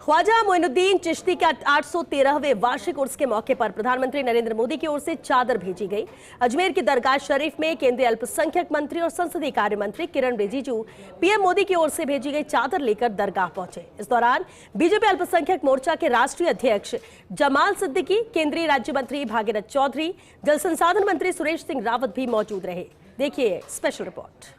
ख्वाजा मोइनुद्दीन चिश्ती का 813वें वार्षिक उर्स के मौके पर प्रधानमंत्री नरेंद्र मोदी की ओर से चादर भेजी गई। अजमेर की दरगाह शरीफ में केंद्रीय अल्पसंख्यक मंत्री और संसदीय कार्य मंत्री किरण रिजिजू पीएम मोदी की ओर से भेजी गई चादर लेकर दरगाह पहुंचे। इस दौरान बीजेपी अल्पसंख्यक मोर्चा के राष्ट्रीय अध्यक्ष जमाल सिद्दीकी, केंद्रीय राज्य मंत्री भागीरथ चौधरी, जल संसाधन मंत्री सुरेश सिंह रावत भी मौजूद रहे। देखिए स्पेशल रिपोर्ट।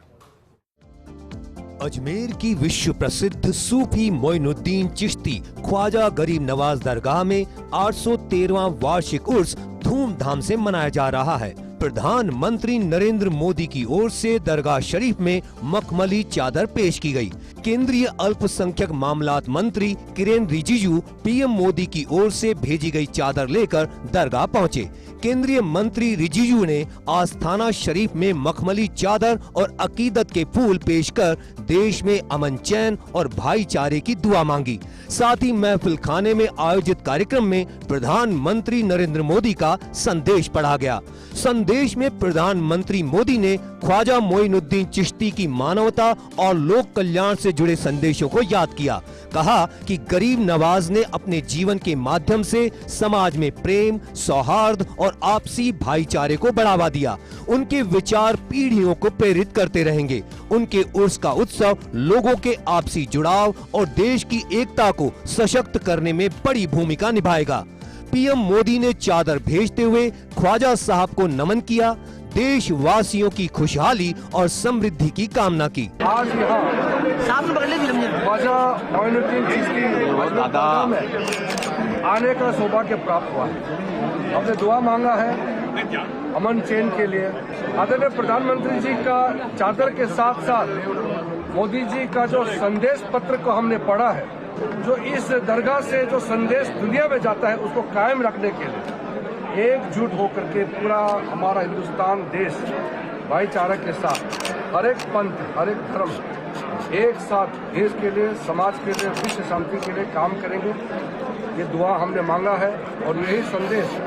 अजमेर की विश्व प्रसिद्ध सूफी मोइनुद्दीन चिश्ती ख्वाजा गरीब नवाज दरगाह में 813वां वार्षिक उर्स धूमधाम से मनाया जा रहा है। प्रधानमंत्री नरेंद्र मोदी की ओर से दरगाह शरीफ में मखमली चादर पेश की गई। केंद्रीय अल्पसंख्यक मामलात मंत्री किरण रिजिजू पीएम मोदी की ओर से भेजी गई चादर लेकर दरगाह पहुंचे। केंद्रीय मंत्री रिजिजू ने आस्थाना शरीफ में मखमली चादर और अकीदत के फूल पेश कर देश में अमन चैन और भाईचारे की दुआ मांगी। साथ ही महफिल खाने में आयोजित कार्यक्रम में प्रधानमंत्री नरेंद्र मोदी का संदेश पढ़ा गया। संदेश में प्रधानमंत्री मोदी ने ख्वाजा मोइनुद्दीन चिश्ती की मानवता और लोक कल्याण से जुड़े संदेशों को याद किया। कहा कि गरीब नवाज ने अपने जीवन के माध्यम से समाज में प्रेम, सौहार्द और आपसी भाईचारे को बढ़ावा दिया। उनके विचार पीढ़ियों को प्रेरित करते रहेंगे। उनके उर्स का उत्सव लोगों के आपसी जुड़ाव और देश की एकता को सशक्त करने में बड़ी भूमिका निभाएगा। पीएम मोदी ने चादर भेजते हुए ख्वाजा साहब को नमन किया, देशवासियों की खुशहाली और समृद्धि की कामना की। आज यहाँ ख्वाजा मोइनुद्दीन चिश्ती दरगाह में आने का सौभाग्य प्राप्त हुआ है। हमने दुआ मांगा है अमन चैन के लिए। आदरणीय प्रधानमंत्री जी का चादर के साथ साथ मोदी जी का जो संदेश पत्र को हमने पढ़ा है, जो इस दरगाह से जो संदेश दुनिया में जाता है उसको कायम रखने के लिए एकजुट होकर के पूरा हमारा हिंदुस्तान देश भाईचारा के साथ हर एक पंथ, हर एक धर्म एक साथ देश के लिए, समाज के लिए, विश्व शांति के लिए काम करेंगे। ये दुआ हमने मांगा है और यही संदेश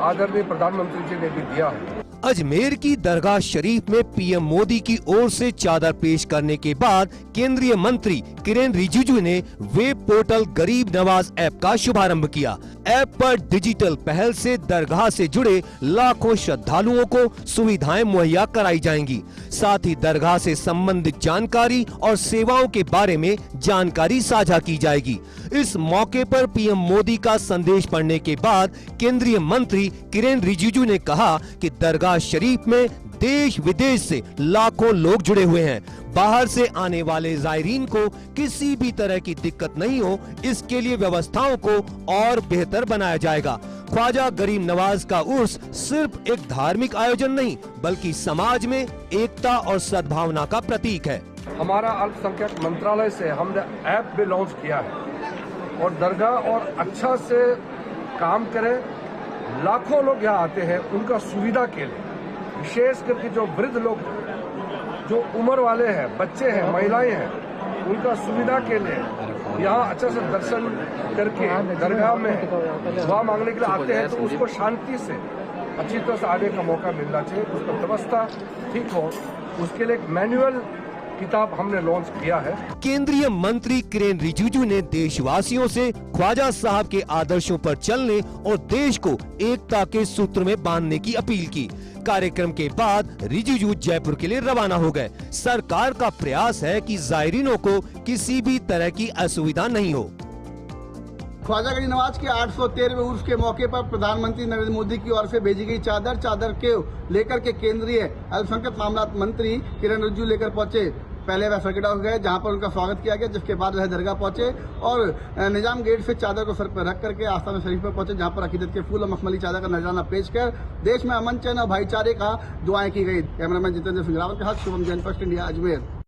आदरणीय प्रधानमंत्री जी ने भी दिया है। अजमेर की दरगाह शरीफ में पीएम मोदी की ओर से चादर पेश करने के बाद केंद्रीय मंत्री किरण रिजिजू ने वेब पोर्टल गरीब नवाज ऐप का शुभारंभ किया। ऐप पर डिजिटल पहल से दरगाह से जुड़े लाखों श्रद्धालुओं को सुविधाएं मुहैया कराई जाएंगी। साथ ही दरगाह से संबंधित जानकारी और सेवाओं के बारे में जानकारी साझा की जाएगी। इस मौके पर पीएम मोदी का संदेश पढ़ने के बाद केंद्रीय मंत्री किरण रिजिजू ने कहा कि दरगाह शरीफ में देश विदेश से लाखों लोग जुड़े हुए हैं। बाहर से आने वाले जायरीन को किसी भी तरह की दिक्कत नहीं हो, इसके लिए व्यवस्थाओं को और बेहतर बनाया जाएगा। ख्वाजा गरीब नवाज का उर्स सिर्फ एक धार्मिक आयोजन नहीं, बल्कि समाज में एकता और सद्भावना का प्रतीक है। हमारा अल्पसंख्यक मंत्रालय से हमने ऐप भी लॉन्च किया है और दरगाह और अच्छा से काम करें। लाखों लोग यहाँ आते हैं उनका सुविधा के लिए, विशेष करके जो वृद्ध लोग, जो उम्र वाले हैं, बच्चे हैं, महिलाएं हैं, उनका सुविधा के लिए यहाँ अच्छा से दर्शन करके दरगाह में दुआ मांगने के लिए आते हैं, तो उसको शांति से अच्छी तरह से आने का मौका मिलना चाहिए। उसका व्यवस्था ठीक हो, उसके लिए एक मैनुअल किताब हमने लॉन्च किया है। केंद्रीय मंत्री किरण रिजिजू ने देशवासियों से ख्वाजा साहब के आदर्शों पर चलने और देश को एकता के सूत्र में बांधने की अपील की। कार्यक्रम के बाद रिजिजू जयपुर के लिए रवाना हो गए। सरकार का प्रयास है कि जायरीनों को किसी भी तरह की असुविधा नहीं हो। ख्वाजा गरीब नवाज के 813वें उर्स के मौके पर प्रधानमंत्री नरेंद्र मोदी की ओर से भेजी गई चादर के लेकर के केंद्रीय अल्पसंख्यक मामलात मंत्री किरण रिजिजू लेकर पहुंचे। पहले वह सर्किट हाउस गए जहां पर उनका स्वागत किया गया, जिसके बाद वह दरगाह पहुंचे और निजाम गेट से चादर को सर पर रख करके आस्थाना शरीफ पर पहुंचे, जहां पर अकीदत के फूल और मखमली चादर का नजराना पेश कर देश में अमन चैन और भाईचारे का दुआएं की गई। कैमरामैन जितेंद्र सिंह रावत के साथ शुभम जैन, फर्स्ट इंडिया, अजमेर।